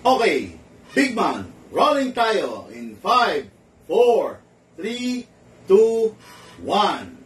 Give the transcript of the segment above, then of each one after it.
Okay, big man, rolling tayo in 5, 4, 3, 2, 1.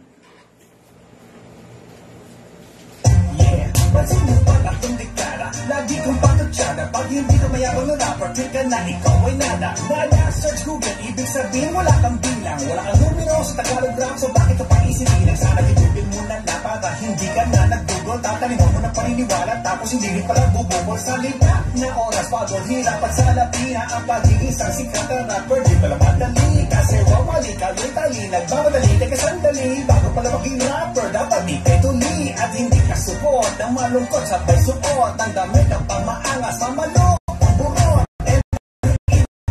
Pansin mo ba na itong dekada? Lagi kong patutsada. Pag hindi ka mayabang na rapper, ka na ikaw ay nada. Naya-search Google, ibig sabihin wala kang bilang. Wala kang numero sa Tagalog rap, so bakit ka pa isinilang? Sana gitubin mo na na para hindi ka na nag-google. Tataliman mo na paniniwala, tapos hindi rin pala bububol. Sa lipa na oras, bago hirap at sa lapina ang pagiging isang sikat na rapper. Di pala madali, kasi wawali ka, litali. Nagmamadali, teka sandali. Bago pala maging rapper, dapat di kay tuli. At hindi ka support ng malungkot, sabay suot ang damit ng pamaangas, mamalok ang bunot.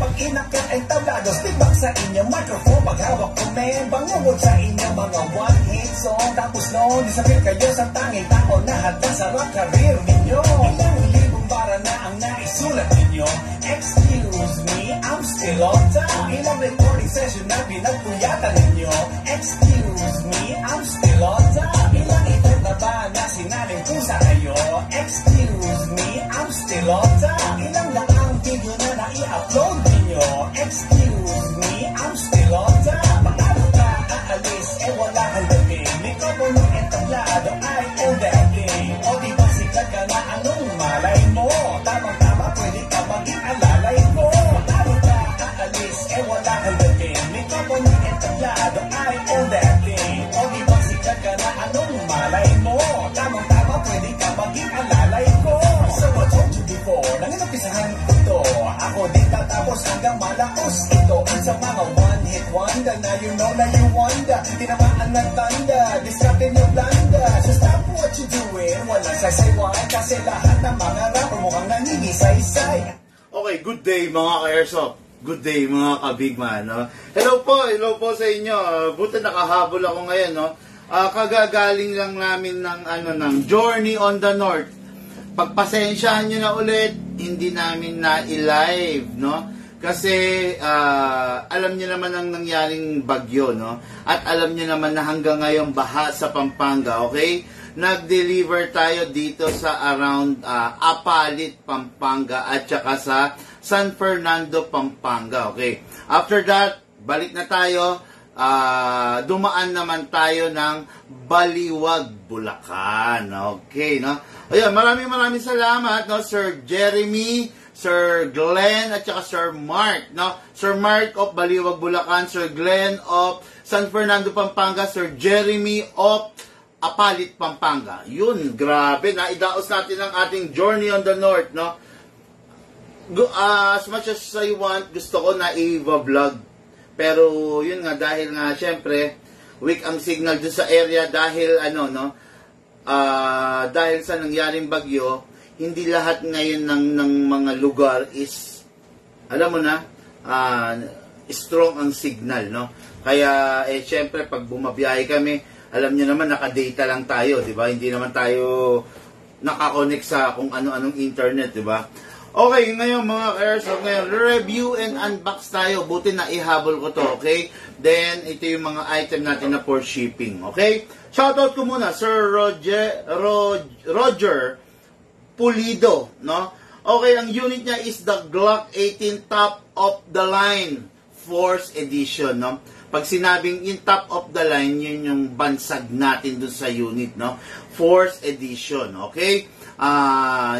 Pag inakyat ay tablados, tibak sa inyong microphone. Paghawak ko men, bangungod sa inyong mga one-hit song. Tapos noon, disappear kayo sa tanging tao na hadlang sa rock career ninyo. Ilang libong bara na ang naisulat ninyo. Excuse me, I'm still on time. Ilang recording session na pinagpuyatan ninyo. Excuse me, I'm still on time. Ilang item na ba na sinaling ko sa kayo? Excuse me, I'm still on time. Ilang na ang video na nai-upload ninyo? Excuse me, I'm still on time. Paano ka aalis, eh wala kang dating. Mikropono at tablado ay all that day. O di ba sikat ka na, anong malay mo? Tamang-tama, pwede ka maging alalay mo. Paano ka aalis, eh wala kang dating. Mikropono at tablado ay all that day. O di ba sikat ka na, anong malay mo? Tamang-tama, pwede ka maging alalay ko. So I told you before, nanginampisahan ko to. Ako din tatapos hanggang malaos ito. Sa mga one-hit wonder, na you know na you wonder. Tinamaan ng tanda, distracted yung blanda. So stop what you doing, walang saysay-way. Kasi lahat ng mga rapper mukhang nangingisay-say. Okay, good day mga ka-airsoft. Good day mga ka-bigman. No? Hello po sa inyo. Buti nakahabol ako ngayon. No? Kagagaling lang namin ng Journey on the North. Pagpasensyahan nyo na ulit, hindi namin na-live, no? Kasi alam nyo naman ang nangyaring bagyo, no? At alam nyo naman na hanggang ngayon baha sa Pampanga, okay? Nag-deliver tayo dito sa around Apalit, Pampanga at saka sa San Fernando, Pampanga, okay? After that, balik na tayo. Dumaan naman tayo ng Baliwag, Bulacan. Okay, no? Ayan, maraming salamat, no? Sir Jeremy, Sir Glenn, at saka Sir Mark, no? Sir Mark of Baliwag, Bulacan, Sir Glenn of San Fernando, Pampanga, Sir Jeremy of Apalit, Pampanga. Yun, grabe, naidaos natin ang ating Journey on the North, no? As much as I want, gusto ko na i-vlog. Pero yun nga, dahil nga syempre weak ang signal dun sa area dahil dahil sa nangyaring bagyo, hindi lahat ngayon ng mga lugar is alam mo na strong ang signal, no? Kaya syempre pag bumabiyahe kami, alam niyo naman naka-data lang tayo, 'di ba? Hindi naman tayo naka-connect sa kung ano-anong internet, 'di ba? Okay, ngayon mga airsoft, ngayon review and unbox tayo. Buti na ihabol ko to, okay? Then ito yung mga item natin na for shipping, okay? Shoutout ko muna Sir Roger Pulido, no? Okay, ang unit niya is the Glock 18 top of the line Force Edition, no? Pag sinabing in top of the line, yun yung bansag natin dun sa unit, no? Force Edition, okay?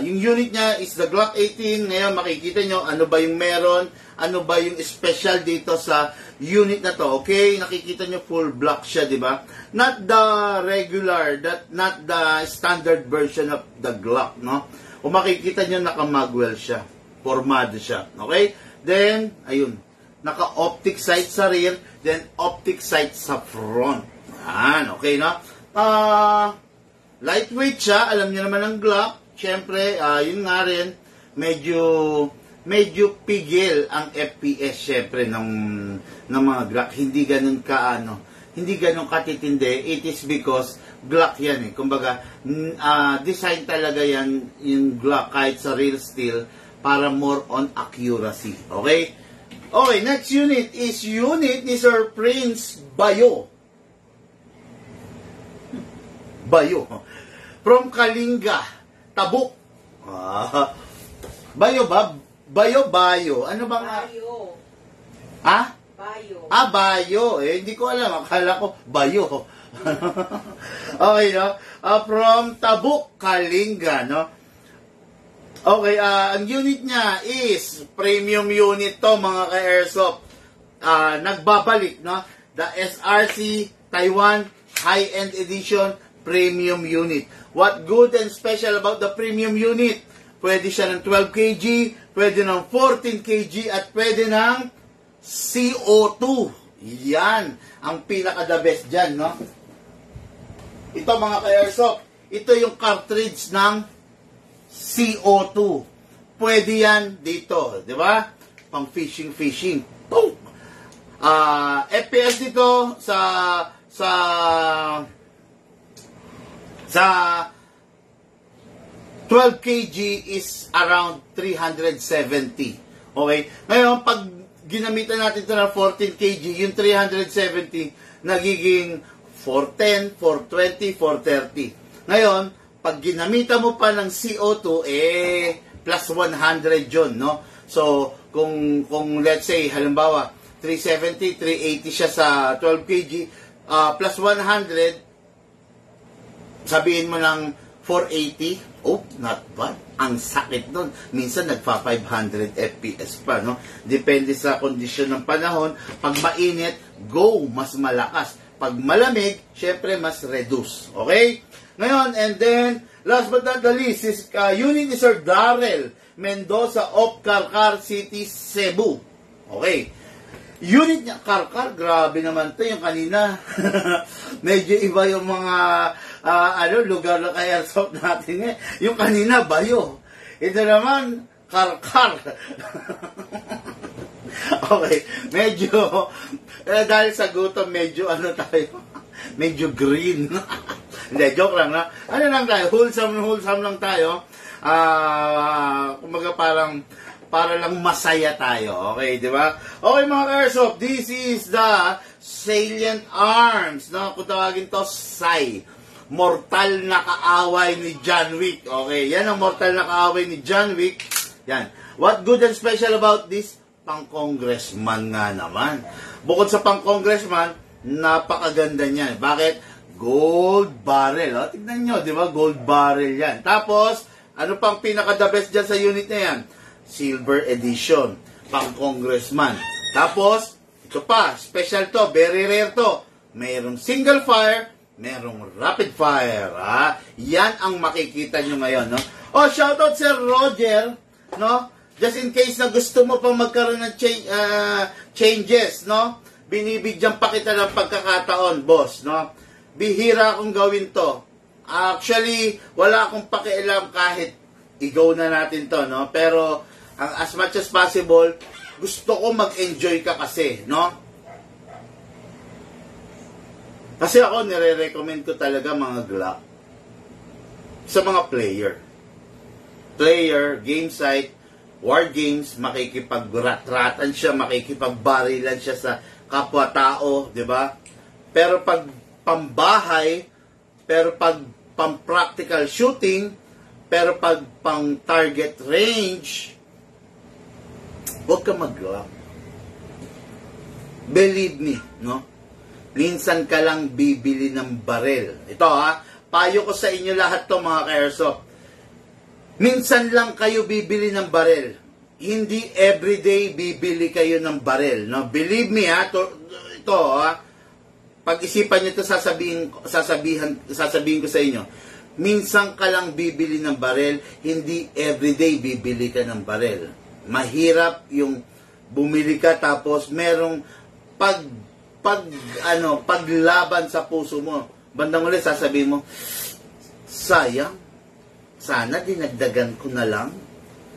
Yung unit niya is the Glock 18. Ngayon makikita nyo ano ba yung meron, ano ba yung special dito sa unit na to, okay? Nakikita nyo full block siya, di ba? Not the regular, not the standard version of the Glock, no? Kung makikita nyo naka-magwell siya, formado siya, okay? Then, ayun, naka-optic sight sa rear, then optic sight sa front. Yan, okay, no? Lightweight siya, alam niyo naman ang Glock. Siyempre, yun nga rin, medyo pigil ang FPS siyempre ng mga Glock. Hindi ganun katitindi. It is because Glock yan eh. Kumbaga, design talaga yan yung Glock kahit sa real steel para more on accuracy. Okay? Okay, next unit is unit ni Sir Prince Bayo. From Kalinga, Tabuk. Bayo ba? Bayo. Ano bang... Bayo. Ha? Bayo. Bayo. Hindi ko alam. Akala ko, bayo. Okay, no? From Tabuk, Kalinga, no? Okay, ang unit niya is premium unit to, mga ka-airsoft. Nagbabalik, no? The SRC Taiwan High-End Edition Premium Unit. What good and special about the premium unit? Pwede siya ng 12 kg, pwede ng 14 kg, at pwede ng CO2. Yan ang pinaka-the best dyan, no? Ito, mga ka-airsoft, ito yung cartridge ng CO2. Pwede yan dito, di ba? Pang fishing. Boom! FPS dito sa 12 kg is around 370. Okay? Ngayon, pag ginamitan natin ito ng 14 kg, yung 370 nagiging 410, 420, 430. Ngayon, pag ginamitan mo pa ng CO2, plus 100 yun, no? So, kung let's say, halimbawa, 370, 380 siya sa 12 kg, plus 100, sabihin mo ng 480, not bad. Ang sakit nun. Minsan nagpa 500 FPS pa, no? Depende sa kondisyon ng panahon. Pag mainit, go, mas malakas. Pag malamig, syempre mas reduce. Okay? Ngayon, and then, last but not the least, is unit ni Sir Darrell Mendoza of Carcar City, Cebu. Okay. Unit niya, Carcar, grabe naman to yung kanina. Medyo iba yung mga lugar na kaya-airsoft natin. Yung kanina, Bayo. Ito naman, Carcar. Okay, medyo, dahil sa gutom, medyo tayo, medyo green. Hindi, joke lang, na. Ano lang tayo, wholesome lang tayo. Kumbaga para lang masaya tayo. Okay, di ba? Okay, mga ka-airsoft, this is the Salient Arms, no? Kung tawagin to, SAI. Mortal na kaaway ni John Wick. Okay, yan ang mortal na kaaway ni John Wick. Yan. What good and special about this? Pang-congressman nga naman. Bukod sa pang-congressman, napakaganda niyan. Bakit? Gold barrel. Oh. Tignan nyo, di ba? Gold barrel yan. Tapos, ano pang pinaka-the best dyan sa unit na yan? Silver edition. Pang-congressman. Tapos, ito pa, special to, very rare to. Mayroong single fire, mayroong rapid fire. Yan ang makikita nyo ngayon, no? Oh, shoutout Sir Roger, no? Just in case na gusto mo pang magkaroon ng changes, no? Binibigyan pa kita ng pagkakataon, boss, no? Bihira akong gawin to. Actually, wala akong pakialam kahit i-go na natin to, no? Pero, as much as possible, gusto ko mag-enjoy ka kasi, no? Kasi ako, nire-recommend ko talaga mga Glock sa mga player. Player, game site, war games, makikipag-rat-ratan siya, makikipagbarilan siya sa kapwa-tao, di ba? Pero pag pambahay, pero pag pang-practical shooting, pero pag pang-target range, huwag ka mag-Glock. Believe me, no? Minsan ka lang bibili ng barel. Ito payo ko sa inyo lahat to, mga ka-airsoft. Minsan lang kayo bibili ng barel. Hindi everyday bibili kayo ng barel, no? Believe me, ito pag-isipan niyo to, sasabihin ko sa inyo. Minsan ka lang bibili ng barel, hindi everyday bibili ka ng barel. Mahirap yung bumili ka tapos merong paglaban sa puso mo. Bandang uli, sasabihin mo, sayang, sana dinagdagan ko na lang.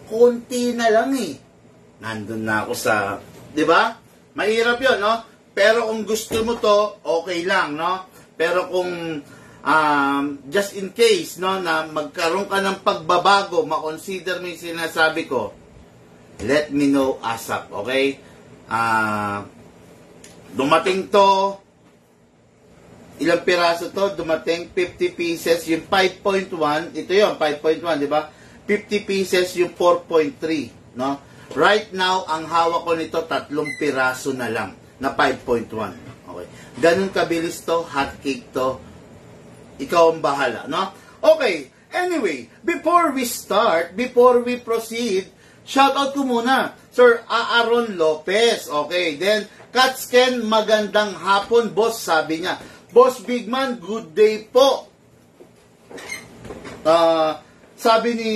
Konti na lang Nandun na ako sa, di ba? Mahirap yun, no? Pero kung gusto mo to, okay lang, no? Pero kung just in case, no, na magkaroon ka ng pagbabago, makonsider mo yung sinasabi ko, let me know ASAP, okay? Dumating to, ilang piraso to? Dumating 50 pieces, yung 5.1, ito yun, 5.1, di ba? 50 pieces yung 4.3, no? Right now, ang hawak ko nito, 3 piraso na lang, na 5.1. Okay. Ganun kabilis to, hot cake to. Ikaw ang bahala, no? Okay. Anyway, before we start, before we proceed, shoutout ko muna, Sir Aaron Lopez. Okay, then, Katsken, magandang hapon, boss, sabi niya. Boss Bigman, good day po. Sabi ni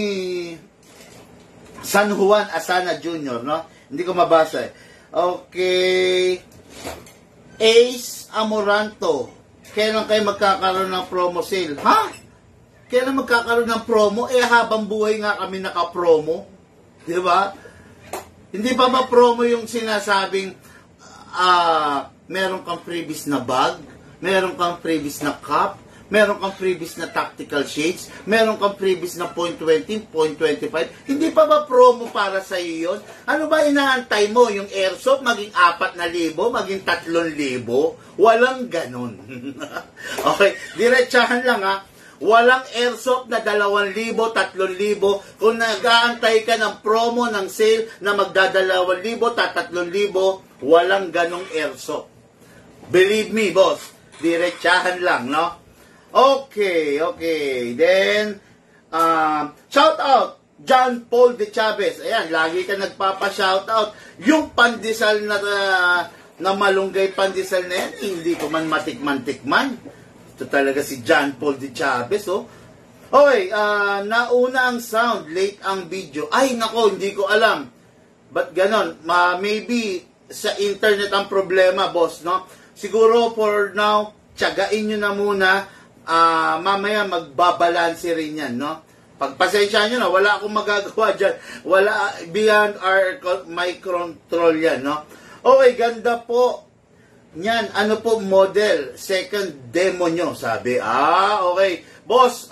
San Juan Asana Jr., no? Hindi ko mabasa eh. Okay. Ace Amoranto, kailan kayo magkakaroon ng promo sale? Ha? Kailan magkakaroon ng promo? Eh, habang buhay nga kami naka-promo. Di ba? Hindi pa ba promo yung sinasabing meron kang freebies na bag, meron kang freebies na cup, meron kang freebies na tactical shades, meron kang freebies na 0.20, 0.25. Hindi pa ba promo para sa iyo yun? Ano ba inaantay mo? Yung airsoft maging 4,000, maging 3,000? Walang ganun. Okay, diretsahan lang ha. Walang airsoft na 2,000, 3,000. Kung nag-aantay ka ng promo, ng sale na magda-2,000, 3,000, walang ganong airsoft. Believe me, boss. Diretsahan lang, no? Okay. Then, shout out, John Paul de Chavez. Ayan, lagi ka nagpapa-shout out. Yung pandesal na malunggay pandesal na yan, hindi ko man matikman. Ito talaga si John Paul de Chavez, oh. Okay, nauna ang sound, late ang video. Ay, nako, hindi ko alam. But ganon, maybe sa internet ang problema, boss, no? Siguro for now, tiyagain nyo na muna. Mamaya magbabalanse rin yan, no? Pagpasensya nyo na, wala akong magagawa dyan. Wala, beyond my control yan, no? Okay, ganda po. Yan, ano po model? Second demo nyo, sabi. Okay. Boss,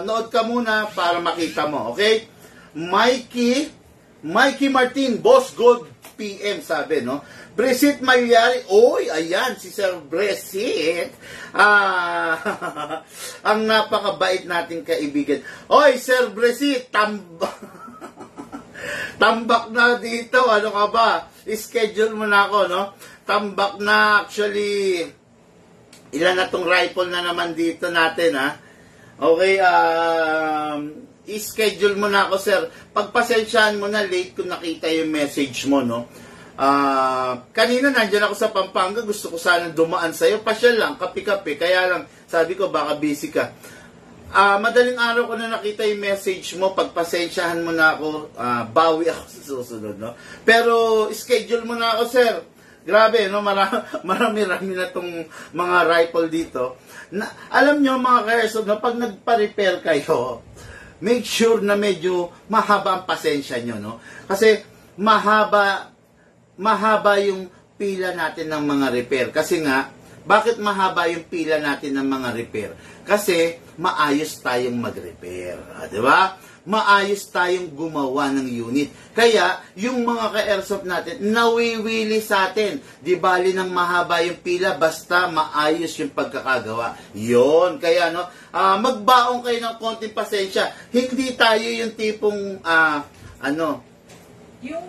nood ka muna para makita mo, okay? Mikey Martin, Boss Gold PM, sabi, no? Bresit Malyari, oy, ayan, si Sir Bresit. Ang napakabait nating kaibigan. Oy, Sir Bresit, tambak na dito, ano ka ba? I-schedule mo na ako, no? Tambak na, actually, ilan na tong rifle na naman dito natin, ha? Okay, i-schedule mo na ako, sir. Pagpasensyahan mo na, late ko nakita yung message mo, no? Kanina nandyan ako sa Pampanga, gusto ko sana dumaan sa'yo, pasyal lang, kapi-kapi, kaya lang, sabi ko, baka busy ka. Madaling araw ko na nakita yung message mo, pagpasensyahan mo na ako, bawi ako sa susunod, no? Pero, schedule mo na ako, sir. Grabe, no? Marami-rami na tong mga rifle dito. Alam nyo, mga ka-airsoft, na pag nagpa-repair kayo, make sure na medyo mahaba ang pasensya nyo, no? Kasi, mahaba yung pila natin ng mga repair. Kasi nga, bakit mahaba yung pila natin ng mga repair? Kasi, maayos tayong mag-repair. Di ba? Maayos tayong gumawa ng unit. Kaya, yung mga ka-airsoft natin, nawiwili sa atin. Di bali ng mahaba yung pila, basta maayos yung pagkakagawa. Yon. Kaya, no, magbaong kayo ng konting pasensya. Hindi tayo yung tipong, yung,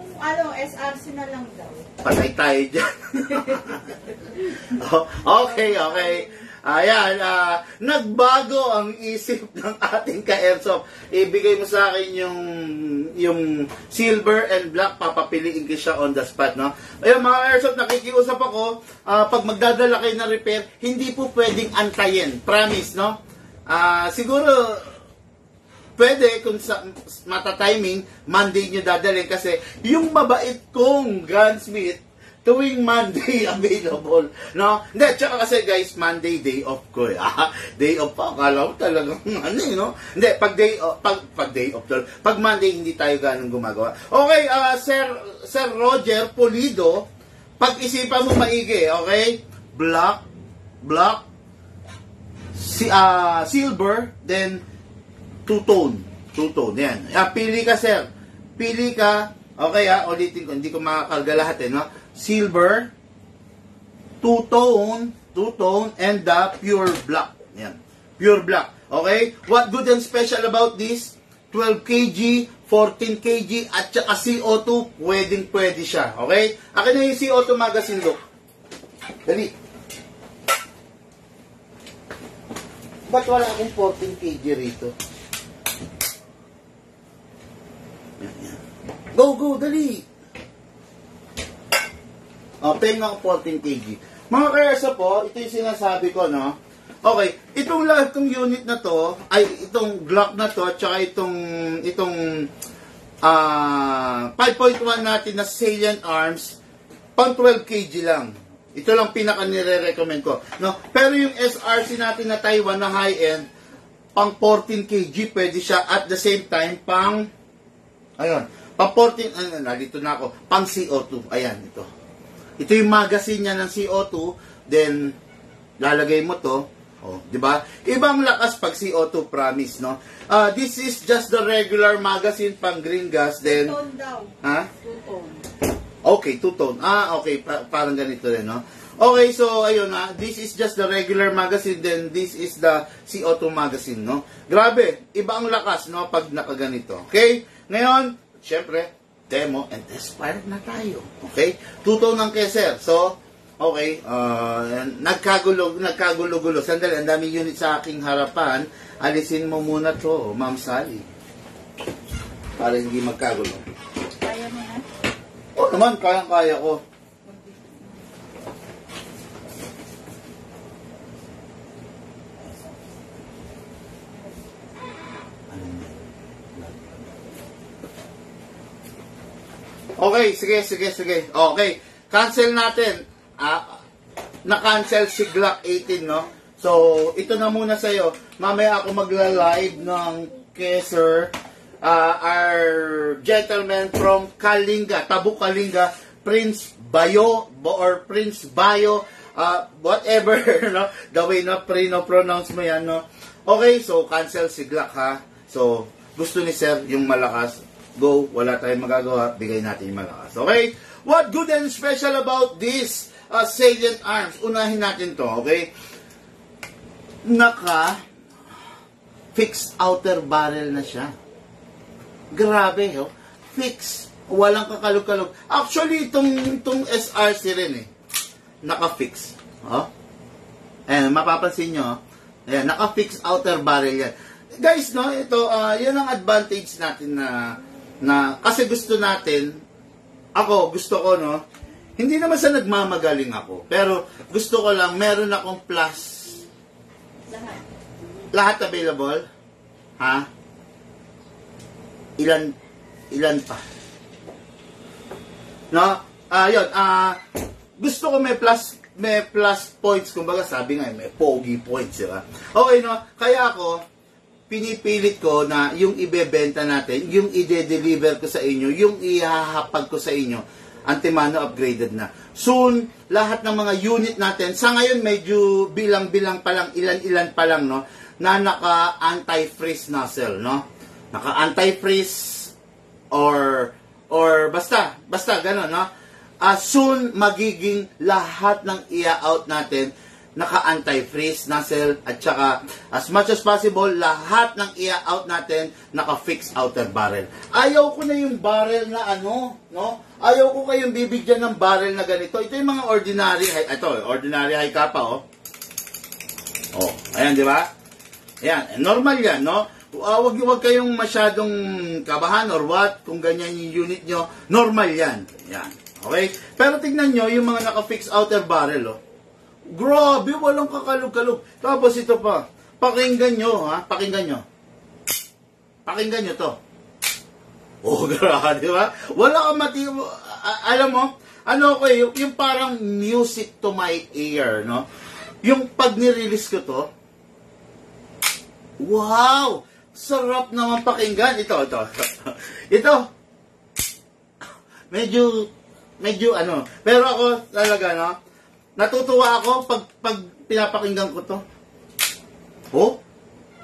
SRC na lang daw. Patay tayo dyan. Okay. Ayan, nagbago ang isip ng ating ka-airsoft. Ibigay mo sa akin yung silver and black, papapiliin ko siya on the spot, no? Ayun, mga airsoft, nakikiusap ako, pag magdadala kayo ng repair, hindi po pwedeng antayin. Promise, no? Siguro, pwede kung sa mata-timing, Monday nyo dadalhin kasi yung mabait kong gunsmith, tuwing Monday available, no? Hindi, tsaka kasi guys, Monday day off ko, day off pa, akala mo talagang no? Hindi, pag day off, pag Monday hindi tayo ganun gumagawa. Okay, Sir Roger Pulido, pag-isipan mo maigi, okay? Black, silver, then two-tone, yan. Pili ka, sir. Pili ka, okay ulitin ko, hindi ko makakarga lahat, no? Silver, two-tone, and the pure black. Yan. Pure black. Okay? What good and special about this? 12 kg, 14 kg at saka CO2, pwede siya. Okay? Akin na yung CO2 magazine look. Dali. Ba't wala akong 14 kg rito? Yan. Go, dali. Penga ako 14 kg. Mga kayasa po, ito yung sinasabi ko, no? Okay, itong lahat ng unit na to, ay itong Glock na to, at saka itong 5.1 natin na Salient Arms, pang 12 kg lang. Ito lang pinaka nire-recommend ko. No? Pero yung SRC natin na Taiwan na high-end, pang 14 kg, pwede siya at the same time pang, ayun, pang 14, dito na ako, pang CO2. Ayan, ito. Ito yung magazine niya ng CO2, then, lalagay mo to, oh, di ba? Ibang lakas pag CO2, promise, no? This is just the regular magazine pang green gas, then, 2-tone daw. ha? 2-tone. Okay, 2-tone. Okay, parang ganito rin, no? Okay, so, ayun na, this is just the regular magazine, then this is the CO2 magazine, no? Grabe, iba ang lakas, no, pag nakaganito. Okay? Ngayon, syempre, demo and test pilot na tayo. Okay? 2-tone ng keser. So, okay, nagkagulo-gulo. Sandali, ang daming unit sa aking harapan. Alisin mo muna to, Ma'am Sally. Para hindi magkagulo. Kaya mo na? Oo naman, kayang-kaya ko. Okay, sige. Okay, cancel natin. Na-cancel si Glock 18, no? So, ito na muna sa'yo. Mamaya ako magla-live ng Keser, our gentleman from Kalinga, Tabu Kalinga, Prince Bayo, or Prince Bayo, whatever, no? The way na pronounce mo yan, no? Okay, so, cancel si Glock, ha? So, gusto ni Sir yung malakas. Go, wala tayong magagawa, bigay natin yung malakas. Okay? What good and special about this Salient Arms? Unahin natin to, okay? Fixed outer barrel na siya. Grabe, oh. Fix. Walang kakalog-kalog. Actually, itong SRC rin, eh. Naka-fix. Oh. Ayan, mapapansin nyo, ayan, naka-fix outer barrel yan. Guys, no, ito, yun ang advantage natin na kasi gusto ko, no, hindi naman sa nagmamagaling ako, pero gusto ko lang, meron akong plus. Lahat available? Ha? Ilan pa? No? Yun, gusto ko may plus points, kumbaga sabi nga, may pogi points, diba? Okay, no? Kaya ako, pinipilit ko na yung ibebenta natin, yung ide-deliver ko sa inyo, yung ihahapag ko sa inyo, antimano upgraded na. Soon, lahat ng mga unit natin, sa ngayon medyo bilang-bilang pa lang, ilan-ilan pa lang, no, na naka-anti-freeze nozzle, no? Naka-anti-freeze or basta gano'n, no? Soon, magiging lahat ng ia-out natin naka-anti-freeze nozzle at saka as much as possible lahat ng ia-out natin naka-fix outer barrel. Ayaw ko na yung barrel na no? Ayaw ko kayong bibigyan ng barrel na ganito. Ito yung mga ordinary high kappa, oh. Oh, ayan, di ba? Ayan, normal yan, no? Wag kayong masyadong kabahan or what, kung ganyan yung unit nyo, normal yan. Yan, okay? Pero tignan nyo yung mga naka-fix outer barrel, oh. Grabe, walang kakalog-kalog. Tapos ito pa. Pakinggan nyo, ha? Pakinggan nyo to. Oh, grabe, di ba? Wala kang alam mo, ano ko yung parang music to my ear, no? Yung pag nirelease ko to, wow! Sarap naman pakinggan. Ito. Medyo ano. Pero ako talaga, no? Natutuwa ako pag pinapakinggan ko to. Oh,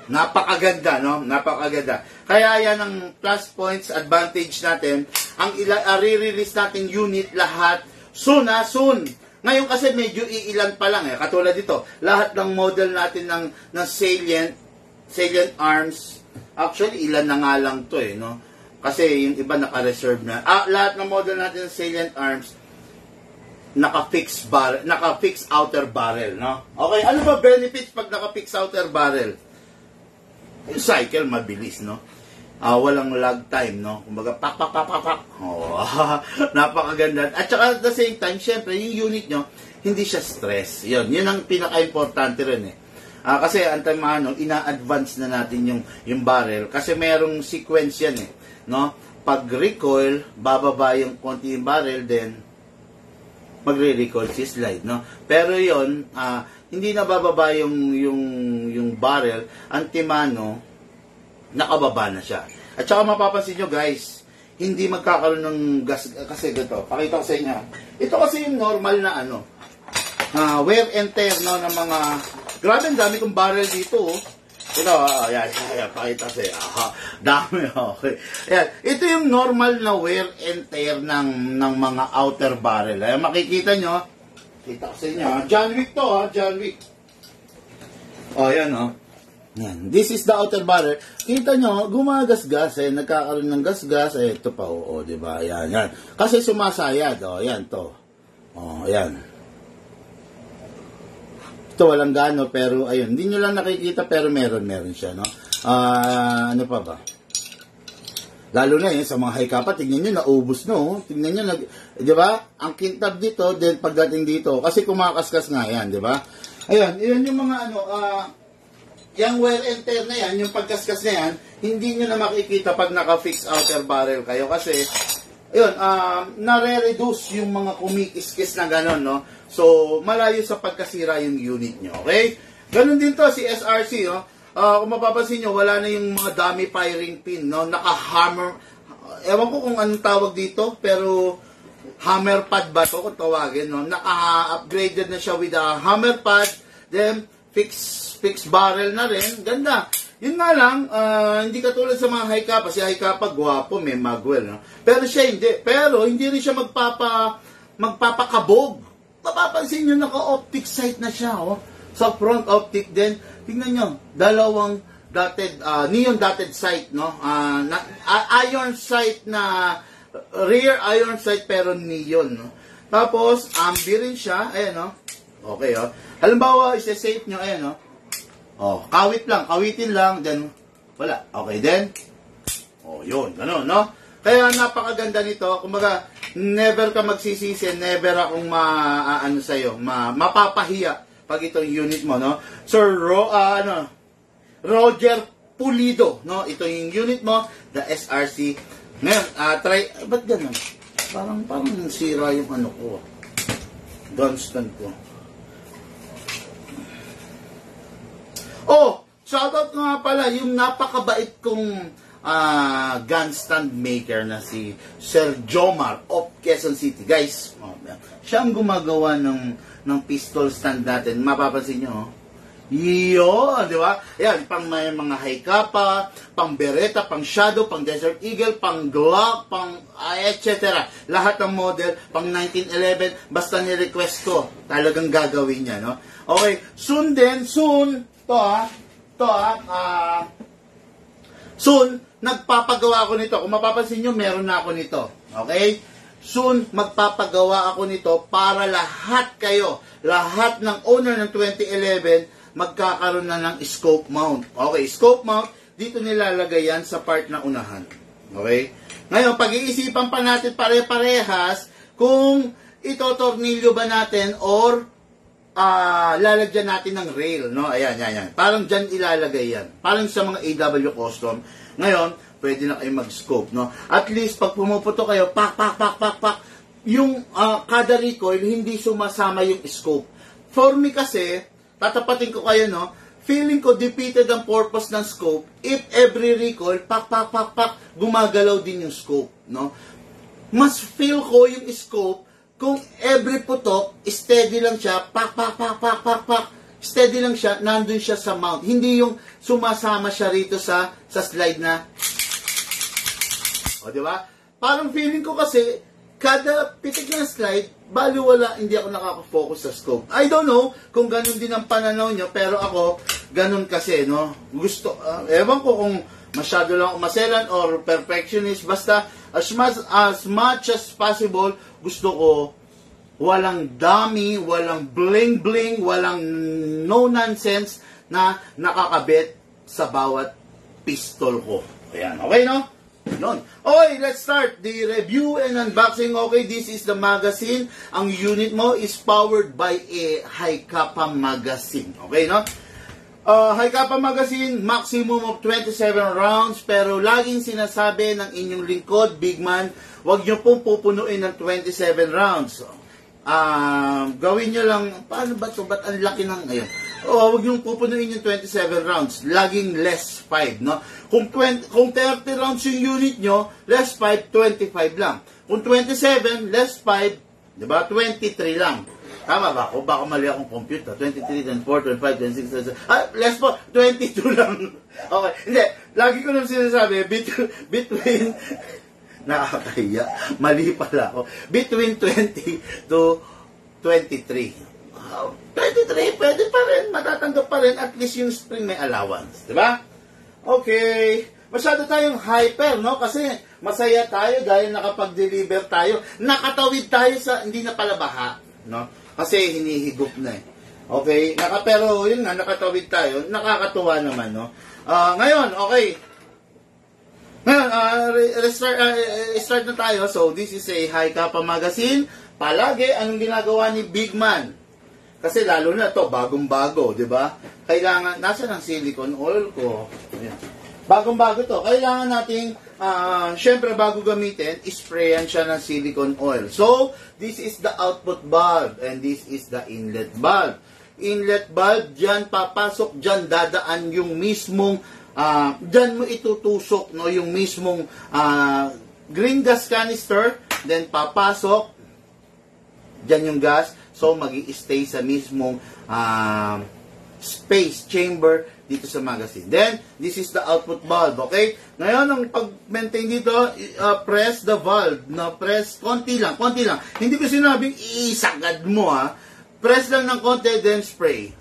napakaganda, no? Napakaganda. Kaya yan ang plus points, advantage natin. Ang i-release natin unit lahat. Soon. Ngayon kasi medyo iilan pa lang, eh. Katulad dito, lahat ng model natin ng Salient Arms. Actually, ilan na nga lang to, eh, no? Kasi yung iba naka-reserve na. Lahat ng model natin ng Salient Arms, naka-fix outer barrel, no? Okay, ano ba benefits pag naka-fix outer barrel? Yung cycle, mabilis, no? Walang lag time, no? Kumbaga, pak. Oh, napakaganda. At saka at the same time, syempre, yung unit nyo, hindi siya stress. Yun ang pinaka-importante rin, eh. Kasi antamano, ina-advance na natin yung barrel. Kasi merong sequence yan, eh. No? Pag recoil, bababa yung konti yung barrel, then magre-recoil si slide, no? Pero yon hindi na bababa yung barrel, antimano, nakababa na siya. At saka mapapansin nyo, guys, hindi magkakaroon ng gas, kasi ganito, pakita ko sa inyo. Ito kasi yung normal na wear and tear, no, ng mga, grabe, ang dami kong barrel dito, oh. Ito, ayan, pakita sa'yo. Dami, okay. Ayan, ito yung normal na wear and tear ng mga outer barrel. Ayan, makikita nyo, kita ko sa inyo, John Wick to, John Wick. Ayan, Yan. This is the outer barrel. Kita nyo, gumagasgas, nagkakaroon ng gasgas, ito pa, diba? Ayan, yan. Kasi sumasayad, ayan, to. Ayan. Ito walang gano, pero ayun, hindi nyo lang nakikita, pero meron siya, no? Ano pa ba? Lalo na sa mga high kappa, tignan nyo, naubos, no? Tignan nyo, di ba? Ang kintab dito, then pagdating dito, kasi kumakaskas nga yan, di ba? Ayun, yun yung mga yung wear and tear na yan, yung pagkaskas na yan, hindi nyo na makikita pag naka-fix outer barrel kayo, kasi ayun, nare-reduce yung mga kumikiskis na gano'n, no? So, malayo sa pagkasira yung unit nyo, okay? Ganon din to si SRC, no? Kung mapapansin nyo, wala na yung mga dummy firing pin, no? Naka-hammer, ewan ko kung anong tawag dito, pero hammer pad ba to kung tawagin, no? Naka-upgraded na siya with a hammer pad, then fix barrel na rin, ganda. Yun nga lang, hindi katulad sa mga high kappa. Si high kappa, gwapo, may magwell, no? Pero siya hindi. Pero hindi rin siya magpapakabog. Mapapansin nyo, naka-optic sight na siya, sa front optic din. Tingnan nyo, dalawang neon dotted sight, no? Iron sight na, rear iron sight pero neon, no? Tapos, ambi rin siya, ayan, no? Okay, halimbawa, isa-safe nyo, ayan, no? Kawitin lang, then, wala. Okay, then, yun, gano'n, no? Kaya napakaganda nito, kumbaga, never ka magsisisi, never akong mapapahiya pag itong unit mo, no? Sir Roger Pulido, no? Ito yung unit mo, the SRC. Ngayon, ba't gano'n? Parang sira yung ko, gunstand ko. Shoutout nga pala, yung napakabait kong gun stand maker na si Sir Jomar of Quezon City. Guys, siya ang gumagawa ng pistol stand natin. Mapapansin nyo, yun, di ba? Yan, pang may mga high kappa, pang Beretta, pang Shadow, pang Desert Eagle, pang Glock, pang etc. Lahat ng model, pang 1911, basta ni-request ko, talagang gagawin niya, no? Okay, soon, soon, nagpapagawa ako nito. Kung mapapansin nyo, meron na ako nito. Okay? Soon, magpapagawa ako nito para lahat kayo, lahat ng owner ng 2011, magkakaroon na ng scope mount. Okay, scope mount, dito nilalagay yan sa part na unahan. Okay? Ngayon, pag-iisipan pa natin pare-parehas kung itotornilyo ba natin or lalagyan natin ng rail, no? Ayan. Parang dyan ilalagay yan. Parang sa mga AW custom. Ngayon, pwede na kayo mag-scope, no? At least, pag pumuputo kayo, pak, yung kada recoil, hindi sumasama yung scope. For me kasi, tatapatin ko kayo, no? Feeling ko, defeated ang purpose ng scope if every recoil, pak, gumagalaw din yung scope, no? Mas feel ko yung scope kung every putok, steady lang siya, pak, steady lang siya, nandun siya sa mount. Hindi yung sumasama siya rito sa slide na, di ba? Parang feeling ko kasi, kada pitik ng slide, bali wala, hindi ako nakaka-focus sa scope. I don't know kung ganun din ang pananaw nyo, pero ako, ganun kasi, no? Gusto, ewan ko kung masyado lang umaselan or perfectionist. Basta, as much as possible, gusto ko walang dummy, walang bling-bling, walang no-nonsense na nakakabit sa bawat pistol ko. Ayan, okay no? Yun. Okay, let's start the review and unboxing. Okay, this is the magazine. Ang unit mo is powered by a Hi-Kappa magazine. Okay, no? Hi-Kappa magazine, maximum of 27 rounds, pero laging sinasabi ng inyong lingkod, Big Man, wag nyo pong pupunuin ng 27 rounds. Gawin nyo lang, paano ba ito? Ba't ang laki ng, ayun. Huwag yung pupunuin yung 27 rounds. Laging less 5, no? Kung 30 rounds yung unit nyo, less 5, 25 lang. Kung 27, less 5, di ba? 23 lang. Tama ba ako? Baka mali akong computer. 23, 24, 25, 26, 27. Less po, 22 lang. Okay. Hindi. Lagi ko naman sinasabi, between nakakahiya. Mali pala ako. Between 20 to 23. 23, pwede pa rin, matatanggap pa rin, at least yung spring may allowance, di ba? Okay, masyado tayong hyper, no? Kasi masaya tayo dahil nakapag-deliver tayo, nakatawid tayo sa, hindi na pala baha, no? Kasi hinihigop na eh. Okay, pero yun nga, nakatawid tayo, nakakatuwa naman, no? Ngayon, okay, ngayon, start na tayo. So, this is a Hi-Kappa magazine. Palagi, anong ginagawa ni Big Man? Kasi lalo na to bagong-bago, di ba? Kailangan, nasa ng silicone oil ko. Ayan. Bagong-bago to. Kailangan nating, syempre bago gamitin, sprayan siya ng silicone oil. So, this is the output bulb and this is the inlet bulb. Inlet bulb, dyan papasok, dyan dadaan yung mismong, dyan mo itutusok, no, yung mismong green gas canister, then papasok, dyan yung gas. So, mag-i-stay sa mismong space, chamber, dito sa magazine. Then, this is the output valve, okay? Ngayon, ang pag-maintain dito, press the valve. No? Press, konti lang. Hindi ko sinabing isagad mo, ha? Press lang ng konti, then spray.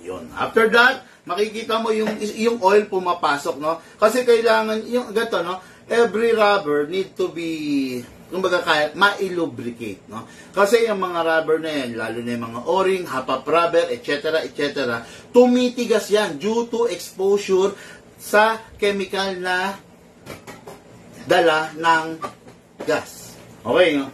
Yun. After that, makikita mo yung oil pumapasok, no? Kasi kailangan, yung ganito, no? Every rubber need to be, kumbaga kaya, ma-lubricate, no? Kasi yung mga rubber na yan, lalo na yung mga o-ring, half-up rubber, etc., tumitigas yan due to exposure sa chemical na dala ng gas. Okay, no?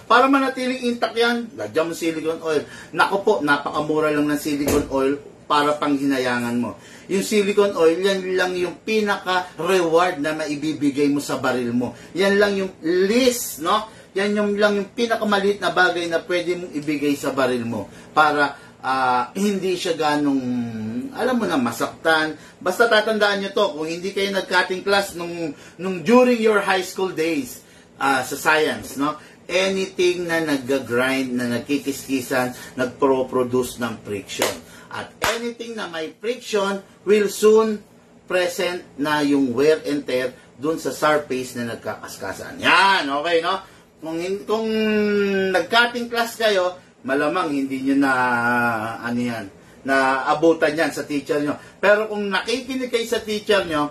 Para manatiling intact yan, lagyan mo silicone oil. Naku po, napakamura lang ng silicone oil para panghinayangan mo. Yung silicone oil, yan lang yung pinaka-reward na maibibigay mo sa baril mo. Yan lang yung least, no? Yan lang yung pinakamaliit na bagay na pwede mong ibigay sa baril mo para hindi siya ganong, alam mo na, masaktan. Basta tatandaan nyo to, kung hindi kayo nag-cutting class nung during your high school days sa science, no? Anything na nag-grind, na nagkikiskisan, nagpro-produce ng friction. At anything na may friction will soon present na yung wear and tear dun sa surface na nagkakaskasan. Yan, okay, no? Kung nag-cutting class kayo, malamang hindi nyo na, na abutan yan sa teacher nyo. Pero kung nakikinig kayo sa teacher nyo,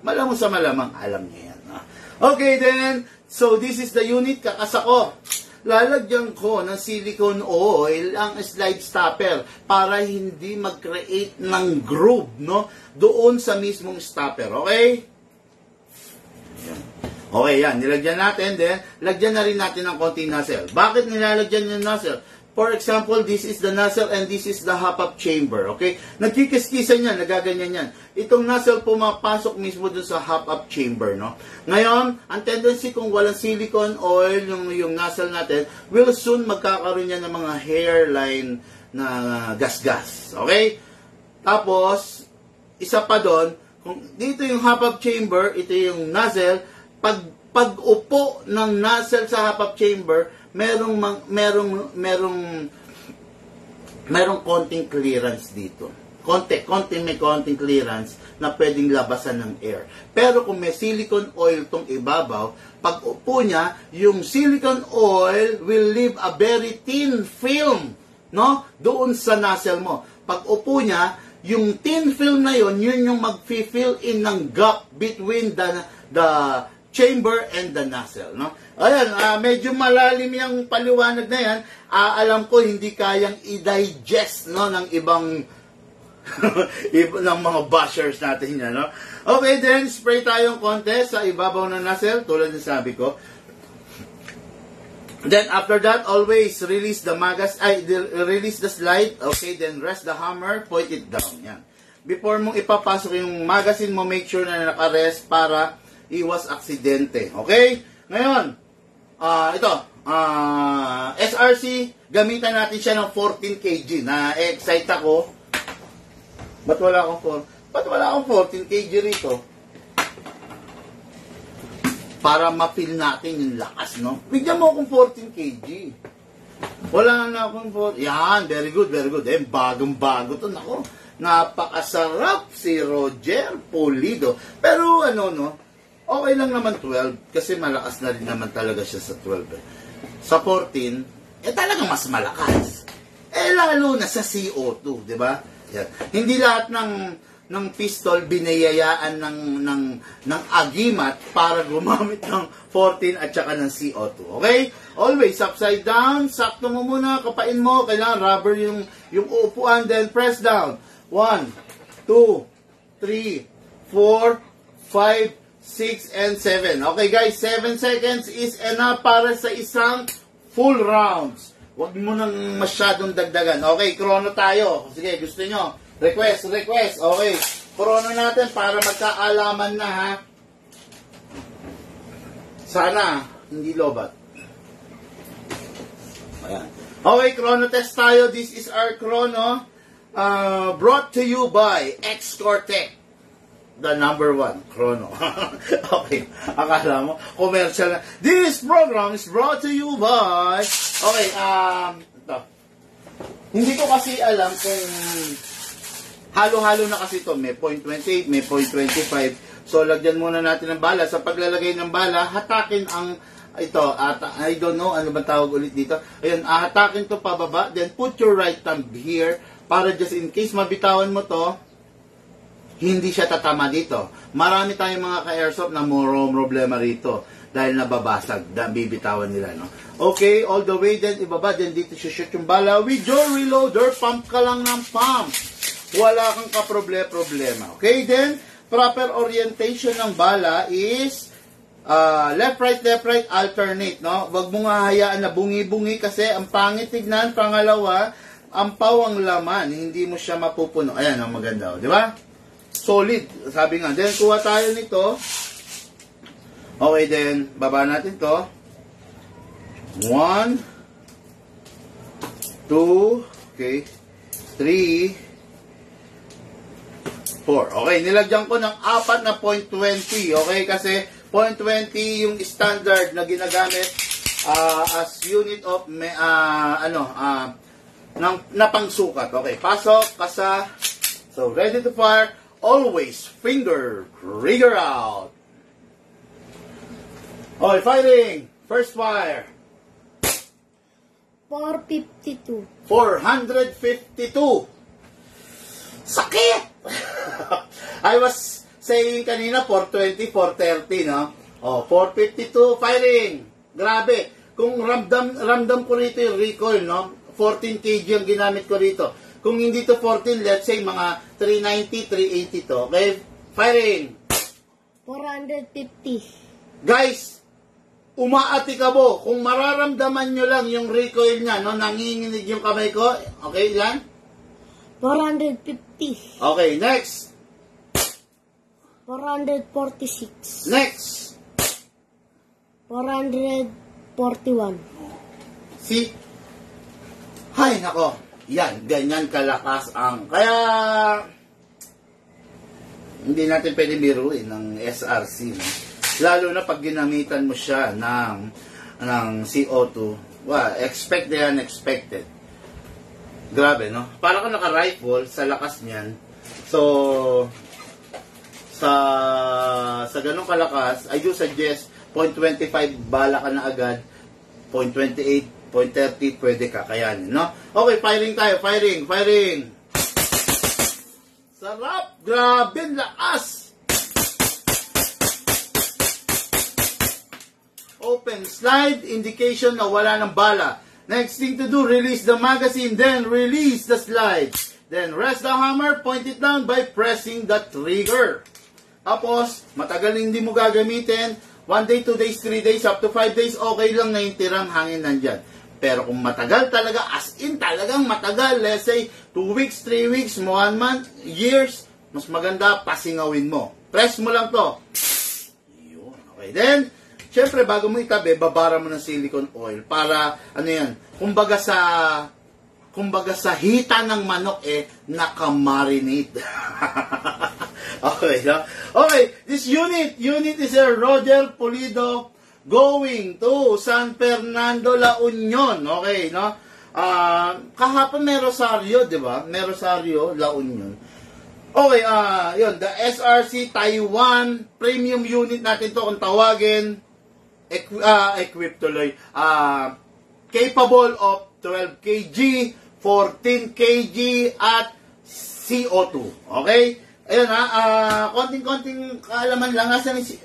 malamang sa malamang, alam nyo yan. No? Okay, then, so this is the unit, kakasa ko. Lalagyan ko ng silicone oil ang slide stopper para hindi mag-create ng groove, no? Doon sa mismong stopper, okay? Okay, yan. Nilagyan natin, then, lagyan na rin natin ng konting nozzle. Bakit nilalagyan yung nozzle? For example, this is the nozzle and this is the hop-up chamber, okay? Nagkikiskisan yan, nagaganyan yan. Itong nozzle pumapasok mismo dun sa hop-up chamber, no? Ngayon, ang tendency kung walang silicone oil, yung nozzle natin, will soon magkakaroon yan ng mga hairline na gas-gas, okay? Tapos, isa pa doon, kung dito yung hop-up chamber, ito yung nozzle, pag-upo ng nozzle sa hop-up chamber, merong konting clearance dito. May konting clearance na pwedeng labasan ng air. Pero kung may silicone oil tong ibabaw, pag upo niya, yung silicone oil will leave a very thin film, no? Doon sa nozzle mo. Pag upo niya, yung thin film na yun yung mag-fill in ng gap between the chamber and the nozzle, no? Ayan, medyo malalim yung paliwanag na yan. Alam ko hindi kayang i-digest, no, ng ibang ng mga bashers natin yan, no? Okay, then spray tayong konti sa ibabaw ng nozzle, tulad ng sabi ko. Then after that, always release the release the slide. Okay, then rest the hammer, point it down. Yan. Before mong ipapasok yung magazine mo, make sure na naka-rest para iwas aksidente. Okay? Ngayon, ito, SRC, gamitan natin siya ng 14 kg. Na-excite ako. Ba't wala akong 14 kg rito? Para ma-feel natin yung lakas, no? Bigyan mo akong 14 kg. Wala na akong 14. Yan, very good, very good. Bagong-bago to. Nako, napakasarap si Roger Pulido. Pero no, okay lang naman 12 kasi malakas na rin naman talaga siya sa 12. Sa 14, talagang mas malakas. Lalo na sa CO2, di ba? Yan. Hindi lahat ng pistol binayayaan ng agimat para gumamit ng 14 at saka ng CO2. Okay? Always upside down. Sakto mo muna, kapain mo. Kailangan rubber yung upuan, then press down. 1, 2, 3, 4, 5, 6, and 7. Okay guys, 7 seconds is enough para sa isang full rounds. Huwag mo nang masyadong dagdagan. Okay, chrono tayo. Sige, gusto nyo. Request. Okay. Chrono natin para magkaalaman na, ha. Sana, hindi lobat. Ayan. Okay, chrono test tayo. This is our chrono. Brought to you by X-Cortec. The number 1 chrono. Okay, akala mo commercial na. This program is brought to you by... Okay, ito. Hindi ko kasi alam kung halo-halo na kasi ito. May 0.28, may 0.25. So, lagyan muna natin ng bala. Sa paglalagay ng bala, hatakin ang ito. I don't know, ano ba tawag ulit dito? Ayun, hatakin to pababa. Then, put your right thumb here para just in case mabitawan mo to, hindi siya tatama dito. Marami tayong mga ka-airsoft na problema rito dahil nababasag, bibitawan nila, no? Okay, all the way, then ibaba, then dito shoot yung bala. With your reloader, pump ka lang ng pump. Wala kang ka-problema. Okay, then, proper orientation ng bala is left, right, alternate, no? Wag mong hahayaan na bungi-bungi kasi ang pangit tignan. Pangalawa, ang pawang laman, hindi mo siya mapupuno. Ayan, ang maganda, di ba? Solid, sabi nga. Then, kuha tayo nito. Okay, then, baba natin to. 1, 2, okay, 3, 4. Okay, nilagyan ko ng 4 na 0.20. Okay, kasi 0.20 yung standard na ginagamit as unit of na pangsukat. Okay, pasok, kasa. So, ready to fire. Always finger trigger out. Okay, firing. First fire. 452. 452. Sakit! I was saying kanina 420, 430, no? Oh, 452 firing. Grabe. Kung ramdam ko rito yung recoil, no? 14 kg yung ginamit ko rito. Kung hindi to 14, let's say mga 390, 380 to. Okay? Firing. 450. Guys, umaatikabo. Kung mararamdaman nyo lang yung recoil niya, no? Nanginginig yung kamay ko. Okay, ilan? 450. Okay, next. 446. Next. 441. See? Hay, nako. Yan, ganyan kalakas ang... Kaya, hindi natin pwede biruin ng SRC. No? Lalo na pag ginamitan mo siya ng CO2. Well, expect the unexpected. Grabe, no? Para ka naka-rifle sa lakas niyan. So, sa ganong kalakas, I do suggest 0.25 bala ka na agad. 0.28, 0.30, pwede ka, kayanin, no? Okay, firing tayo, firing. Sarap! Grabe, lakas! Open, slide, indication na wala ng bala. Next thing to do, release the magazine, then release the slide. Then rest the hammer, point it down by pressing the trigger. Tapos, matagal hindi mo gagamitin, 1 day, 2 days, 3 days, up to 5 days, okay lang na yung tirang hangin nandyan. Pero kung matagal talaga, as in talagang matagal, let's say 2 weeks, 3 weeks, 1 month, years, mas maganda, pasingawin mo. Press mo lang to. Yun, okay. Then, syempre, bago mo itabi, babara mo ng silicone oil para, ano yan, kumbaga sa hita ng manok, nakamarinate. Okay, no? Okay, this unit is a Roger Pulido going to San Fernando, La Union. Okay, no? Kahapon may Rosario, di ba? May Rosario, La Union. Okay, yun, the SRC Taiwan premium unit natin to kung tawagin. Equipped tuloy. Capable of 12 kg, 14 kg, at CO2. Okay? Ayun konting-konting kaalaman lang. Asan yung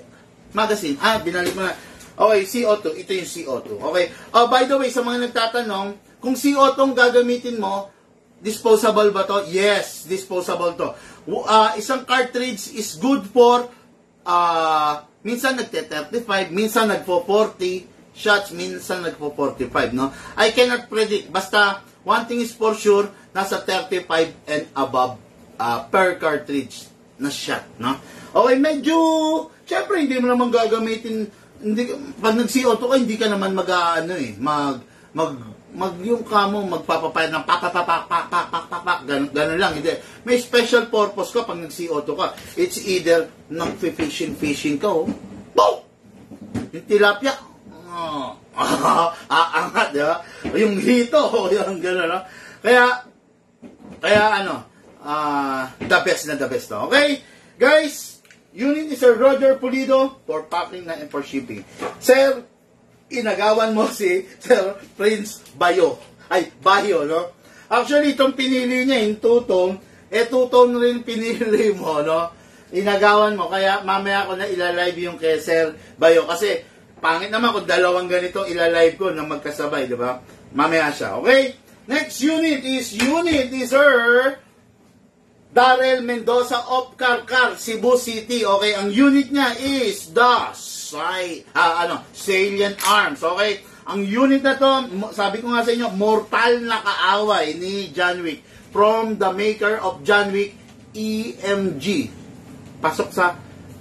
magazine? Binalik mo na. Okay, CO2. Ito yung CO2. Okay? By the way, sa mga nagtatanong, kung CO2 ang gagamitin mo, disposable ba to? Yes, disposable to. Isang cartridge is good for minsan nagte-35, minsan nagpo-40 shots, minsan nagpo-45, no? I cannot predict. Basta, one thing is for sure, nasa 35 and above per cartridge na shot, no? Okay, medyo, syempre, hindi mo naman gagamitin, pag nag-CO2 ka, hindi ka naman yung kamo, magpapapayad ng pak, ganun lang. Hindi. May special purpose ka pag nag-CO2 ka. It's either nag-fishing ka, boom! Yung tilapia, aangat, di ba? Yung hito, yung gano'n, no? Kaya, the best na the best, no? Okay? Guys, unit is a Roger Pulido for packing and for shipping. Sir, inagawan mo si Sir Prince Bayo, no? Actually, itong pinili niya, yung two-tone, two-tone rin pinili mo, no? Inagawan mo, kaya mamaya ko na ilalive yung kay Sir Bayo, kasi pangit naman kung dalawang ganito ilalive ko na magkasabay, di ba? Mamaya siya, okay? Next unit is Sir Darrell Mendoza of Carcar, Cebu City, okay? Ang unit niya is the Salient Arms, okay? Ang unit na to, sabi ko nga sa inyo, mortal na kaaway ni John Wick from the maker of John Wick, EMG. Pasok sa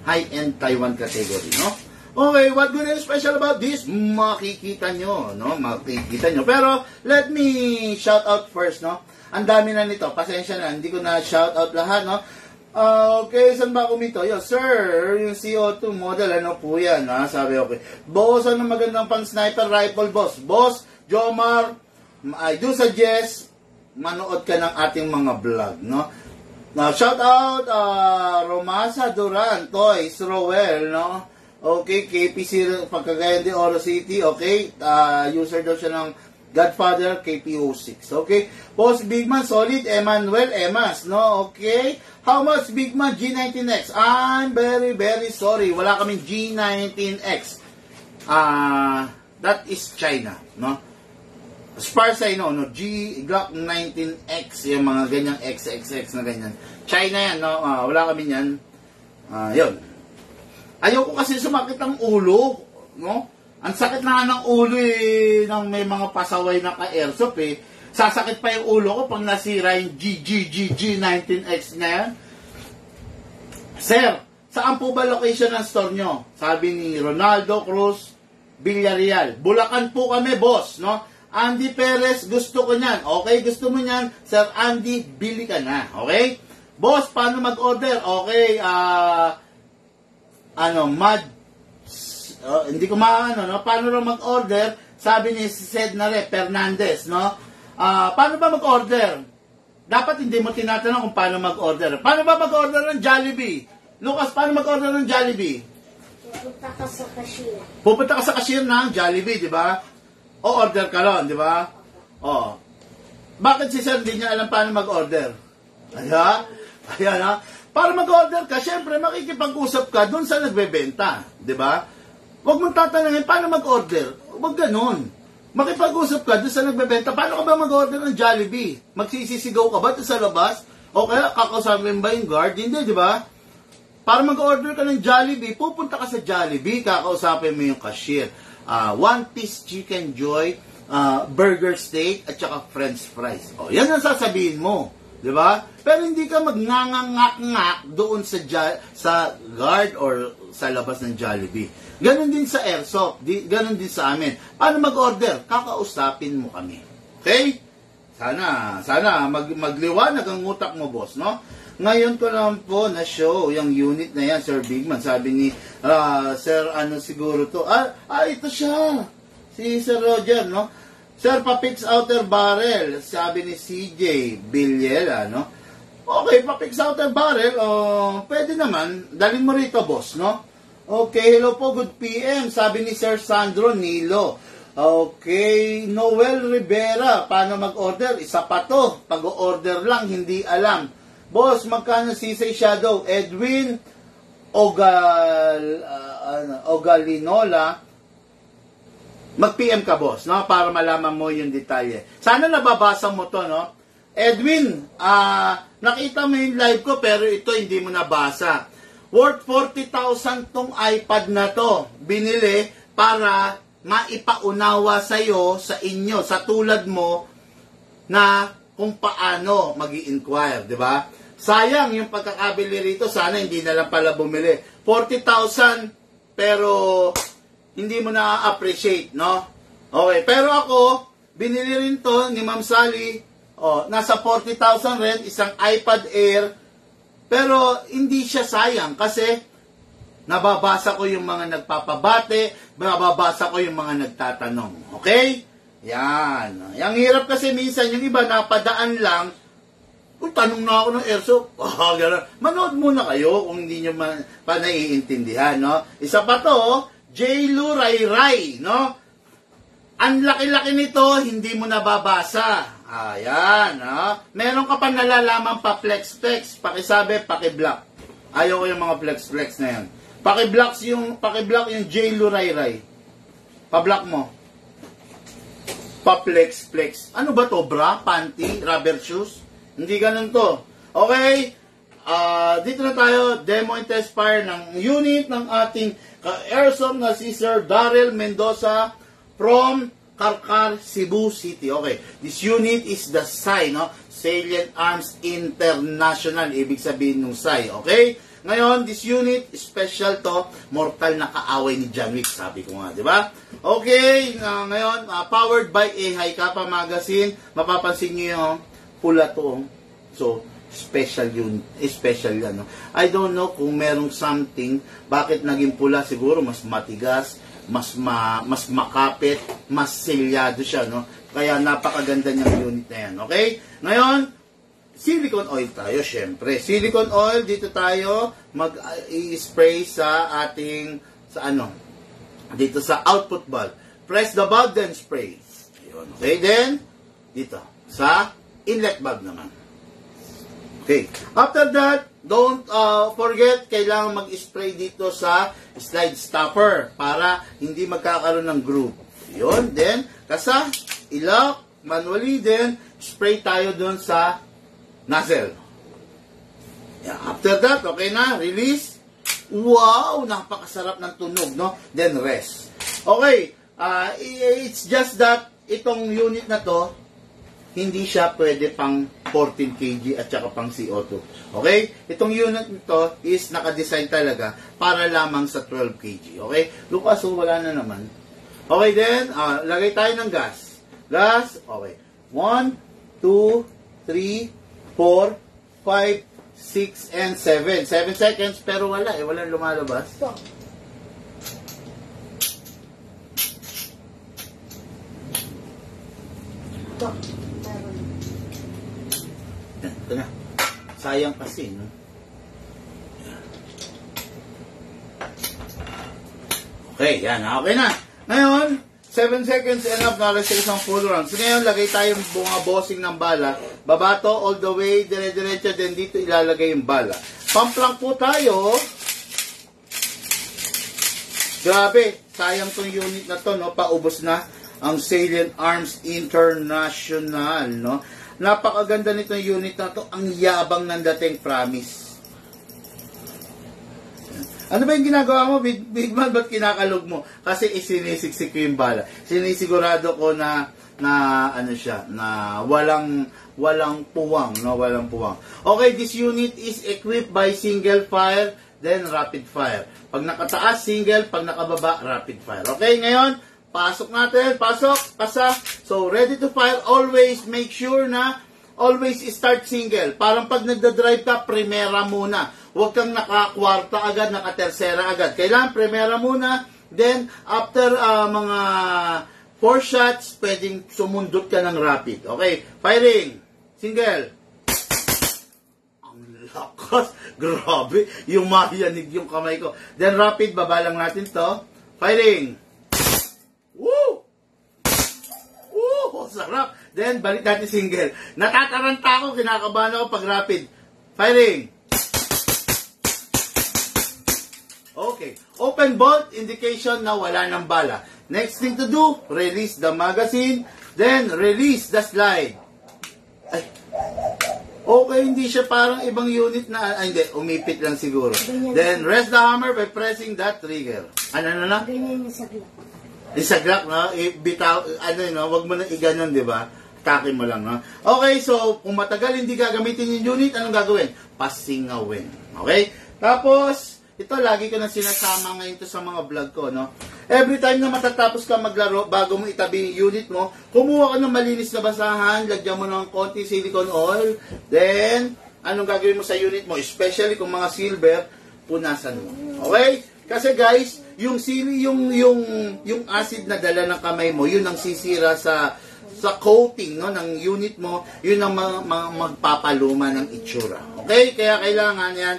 high-end Taiwan category, no? Okay, what good and special about this? Makikita nyo, no? Makikita nyo. Pero, let me shout out first, no? Ang dami na nito. Pasensya na, hindi ko na shout out lahat, no? Okay, saan ba kumito? Yo, sir, yung CO2 model, ano po yan, ha? Sabi, okay. Boss, ano magandang pang sniper rifle, boss? Boss, Jomar, I do suggest, manood ka ng ating mga vlog, no? Now, shout out, Romasa Duran, Toys, Rowell, no? Okay, KPC, Pagcagayan de Oro City, okay? User daw siya ng Godfather, KPO6, okay? Boss Bigman, solid, Emmanuel Emas, no? Okay? How much Bigman G19X? I'm very, very sorry. Wala kaming G19X. That is China, no? As far as I know, no? Glock 19X, yung mga ganyang XXX na ganyan. China yan, no? Wala kami yan. Yun. Ayoko kasi sumakit ang ulo, no? Ang sakit na ng ulo ng may mga pasaway na ka-airsoft Sasakit pa yung ulo ko pag nasira yung G19X na yan. Sir, saan po ba location ng store nyo? Sabi ni Ronaldo Cruz Villarreal. Bulacan po kami, boss, no? Andy Perez, gusto ko niyan. Okay, gusto mo niyan? Sir Andy, bili ka na. Okay? Boss, paano mag-order? Okay, hindi ko maano, no? Paano rin mag-order? Sabi ni Sednare Fernandez, no? Paano ba mag-order? Dapat hindi mo tinatanong kung paano mag-order. Paano ba mag-order ng Jollibee? Lucas, paano mag-order ng Jollibee? Pupunta ka sa cashier. Pupunta ka sa cashier ng Jollibee, di ba? O order ka ron, di ba? O. Bakit si Sir hindi niya alam paano mag-order? Aya? Ayan ha. Para mag-order ka, syempre makikipag-usap ka dun sa nagbebenta. Di ba? Huwag mong tatanungin, paano mag-order? Huwag ganun. Makipag-usap ka dun sa nagbebenta. Paano ka ba mag-order ng Jollibee? Magsisisigaw ka ba dun sa labas? O kaya kakausapin ba yung guard? Hindi, di ba? Para mag-order ka ng Jollibee, pupunta ka sa Jollibee, kakausapin mo yung cashier. One piece chicken joy, burger steak, at saka french fries. O, yan ang sasabihin mo. Di ba? Pero hindi ka magnangangak-ngak doon sa guard or sa labas ng Jollibee. Ganon din sa Airsoft. Ganon din sa amin. Paano mag-order? Kakausapin mo kami. Okay? Sana magliwanag ang utak mo, boss, no? Ngayon ko lang po na-show yung unit na yan, Sir Bigman. Sabi ni Sir, ano siguro to? Ito siya. Si Sir Roger, no? Sir, pa-fix outer barrel. Sabi ni CJ Villela, no? Okay, pa-fix outer barrel. Pwede naman. Dalhin mo rito, boss, no? Okay, hello po, good PM. Sabi ni Sir Sandro Nilo. Okay, Noel Rivera. Paano mag-order? Isa pa to. Pag-order lang, hindi alam. Boss, magkano Sisay Shadow? Edwin Ogalinola. Mag-PM ka, boss, no? Para malaman mo yung detalye. Sana nababasa mo to, no? Edwin, nakita mo yung live ko, pero ito hindi mo nabasa. Worth 40,000 tong iPad na to. Binili para maipaunawa sa'yo, sa inyo, sa tulad mo, na kung paano mag-i-inquire, di ba? Sayang yung pagkakabili rito, sana hindi na lang pala bumili. 40,000, pero hindi mo na-appreciate, no? Okay, pero ako, binili rin to ni Ma'am Sally, nasa 40,000 rin, isang iPad Air, pero hindi siya sayang kasi nababasa ko yung mga nagpapabate, nababasa ko yung mga nagtatanong. Okay? Yan. Yang hirap kasi minsan, yung iba napadaan lang, kung tanong na ako ng Airsoft, gano'n. Manood muna kayo kung hindi nyo pa naiintindihan, no? Isa pa to, J. Lu Ray Ray, no? Ang laki-laki nito, hindi mo nababasa. Ayan, no? Meron ka pa nalalaman pa flex-flex, pakisabi, pakiblock. Ayaw ko yung mga flex-flex na yan. Pakiblock yung J. Lu Ray Ray. Pa-block mo. Pa-flex-flex. Ano ba to, bra? Panty? Rubber shoes? Hindi ganun to. Okay? Dito na tayo, demo and test fire ng unit ng ating Airsoft na si Sir Daryl Mendoza from Karkar, Cebu City. Okay, this unit is the SAI, no? Salient Arms International, ibig sabihin ng SAI, okay? Ngayon, this unit, special to, mortal na kaaway ni John Wick, sabi ko nga, di ba? Okay, ngayon, powered by Ehay Kappa Magazine, mapapansin nyo yung pula to, so, special yun, special yan, no? I don't know kung merong something, bakit naging pula, siguro mas matigas, mas makapit, mas selyado siya, no? Kaya napakaganda niyang unit na yan, okay? Ngayon, silicone oil tayo, syempre. Silicone oil, dito tayo mag-i-spray sa ating, dito sa output valve. Press the valve, then spray. Ayun, okay, then, dito, sa inlet valve naman. Okay. After that, don't forget, kailangan mag-spray dito sa slide stopper para hindi magkakaroon ng groove. Yun. Then, kasa, ilock, manually, then, spray tayo dun sa nozzle. Yeah. After that, okay na, release. Wow! Napakasarap ng tunog, no? Then, rest. Okay. It's just that, itong unit na to, hindi siya pwede pang 14 kg at saka pang CO2. Okay? Itong unit nito is naka-design talaga para lamang sa 12 kg. Okay? Lucas, so wala na naman. Okay, then, lagay tayo ng gas. Gas, okay. 1, 2, 3, 4, 5, 6, and 7. 7 seconds, pero wala eh. Walang lumalabas. Ito na. Sayang kasi, no? Okay, yan. Okay na. Ngayon, 7 seconds enough na sa isang full round. So ngayon, lagay tayong mga bossing ng bala. Babato all the way, dire-diretso, then dito ilalagay yung bala. Pump lang po tayo. Grabe, sayang tong unit na to, no? Paubos na ang Salient Arms International, no? Napakaganda nitong unit na to. Ang yabang ng dating, promise. Ano ba yung ginagawa mo, Big Man? Ba't kinakalog mo? Kasi isinisiksik ko yung bala. Sinisigurado ko na ano siya, na walang puwang, no? Walang puwang. Okay, this unit is equipped by single fire, then rapid fire. Pag nakataas, single. Pag nakababa, rapid fire. Okay, ngayon, pasok natin. Pasok, pasa. So, ready to fire. Always make sure na always start single. Parang pag nagda-drive ka, primera muna. Huwag kang naka-kwarta agad, naka-tersera agad. Kailangan primera muna. Then, after mga 4 shots, pwedeng sumundot ka ng rapid. Okay, firing. Single. Ang lakas. Grabe. Yung mayanig yung kamay ko. Then, rapid. Baba lang natin to. Firing. Woo! Woo! Sarap. Then, balik natin single. Natataranta ako. Kinakabahan ako pag rapid. Firing. Okay. Open bolt, indication na wala ng bala. Next thing to do, release the magazine, then release the slide. Ay. Okay, hindi siya parang ibang unit na, hindi, umipit lang siguro. Then rest the hammer by pressing that trigger. Ano na? Ganyan yung sa Glock. Yung sa Glock, no? Bitaw, wag mo na iganon, di ba? Takin mo lang, no? Okay, so, kung matagal hindi gagamitin yung unit, anong gagawin? Pasingawin. Okay? Tapos, ito, lagi ko na sinasama ngayon to sa mga vlog ko, no? Every time na matatapos ka maglaro, bago mo itabi yung unit mo, kumuha ka ng malinis na basahan, lagyan mo ng konti silicone oil, then, anong gagawin mo sa unit mo? Especially kung mga silver, punasan mo. Okay? Kasi guys, yung acid na dala ng kamay mo, yun ang sisira sa coating, no, ng unit mo, yun ang magpapaluma ng itsura. Okay? Kaya kailangan yan,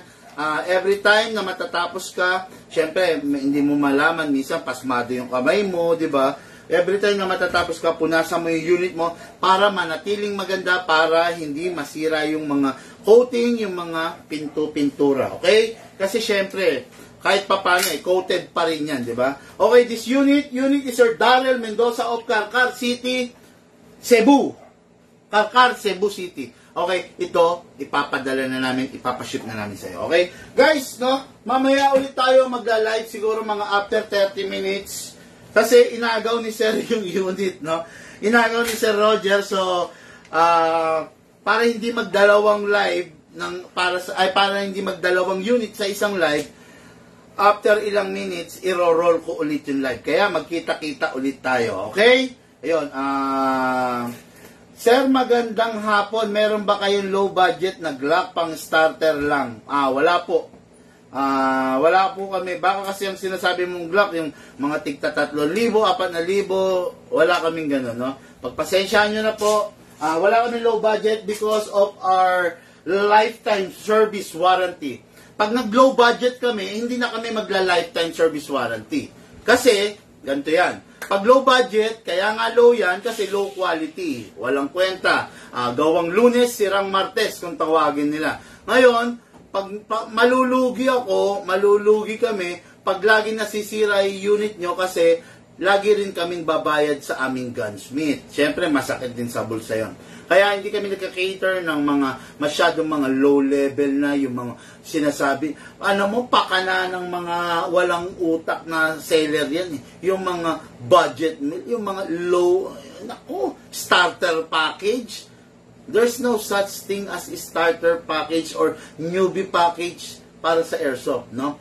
every time na matatapos ka, syempre, hindi mo malaman, minsan pasmado yung kamay mo, di ba? Every time na matatapos ka, punasan mo yung unit mo para manatiling maganda, para hindi masira yung mga coating, yung mga pintura. Okay? Kasi syempre, kahit papano, coated pa rin yan, di ba? Okay, this unit is Sir Darrell Mendoza of Carcar City, Cebu. Carcar, Cebu City. Okay, ito, ipapadala na namin, ipapaship na namin sa'yo. Okay? Guys, no, mamaya ulit tayo magla-live, siguro mga after 30 minutes. Kasi inagaw ni Sir yung unit, no? Inagaw ni Sir Roger, so, para hindi magdalawang live, para hindi magdalawang unit sa isang live, after ilang minutes, iro-roll ko ulit yung live. Kaya magkita-kita ulit tayo. Okay? Ayun, Sir, magandang hapon. Meron ba kayong low budget na Glock pang starter lang? Wala po. Wala po kami. Baka kasi yung sinasabi mong Glock, yung mga tigta 3,000, 4,000, wala kaming gano'n, no? Pagpasensyaan nyo na po. Wala kaming low budget because of our lifetime service warranty. Pag nag-low budget kami, hindi na kami magla-lifetime service warranty. Kasi, ganito yan. Pag low budget, kaya nga low yan kasi low quality. Walang kwenta. Gawang Lunes, sirang Martes kung tawagin nila. Ngayon, pag malulugi ako, malulugi kami, pag lagi nasisira yung unit nyo kasi lagi rin kaming babayad sa aming gunsmith. Siyempre, masakit din sa bulsa yon. Kaya hindi kami nagka-cater ng mga masyadong mga low level na, yung mga sinasabi, pakana ng mga walang utak na seller yan eh. Yung mga budget, yung mga low, starter package. There's no such thing as starter package or newbie package para sa airsoft, no?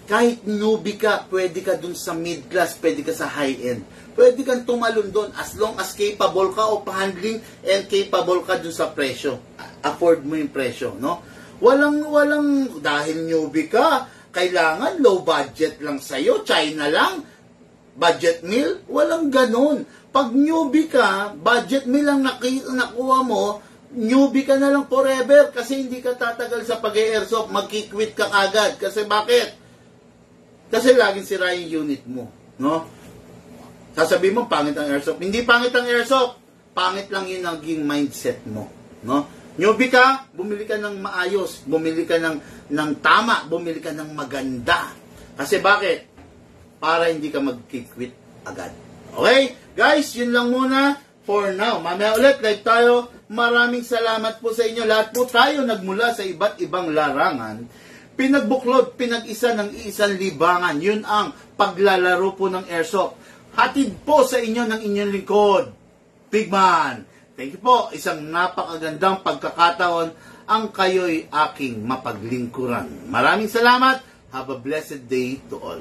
Kahit newbie ka, pwede ka dun sa mid-class, pwede ka sa high-end. Pwede kang tumalon doon as long as capable ka of handling and capable ka dun sa presyo. Afford mo yung presyo, no? Walang, dahil newbie ka, kailangan low budget lang sa'yo, China lang, budget meal, walang ganun. Pag newbie ka, budget meal lang nakuha mo, newbie ka na lang forever kasi hindi ka tatagal sa pag-airsoft, magkikwit ka kagad. Kasi bakit? Kasi laging sira yung unit mo, no? Sasabihin mo, pangit ang airsoft. Hindi pangit ang airsoft. Pangit lang yun naging mindset mo. No? Newbie ka, bumili ka ng maayos. Bumili ka ng tama. Bumili ka ng maganda. Kasi bakit? Para hindi ka mag-quit agad. Okay? Guys, yun lang muna for now. Mamaya ulit, live tayo. Maraming salamat po sa inyo. Lahat po tayo nagmula sa iba't ibang larangan. Pinagbuklod, pinag-isa ng iisang libangan. Yun ang paglalaro po ng airsoft. Hatid po sa inyo ng inyong lingkod, Bigman. Thank you po. Isang napakagandang pagkakataon ang kayo'y aking mapaglingkuran. Maraming salamat. Have a blessed day to all.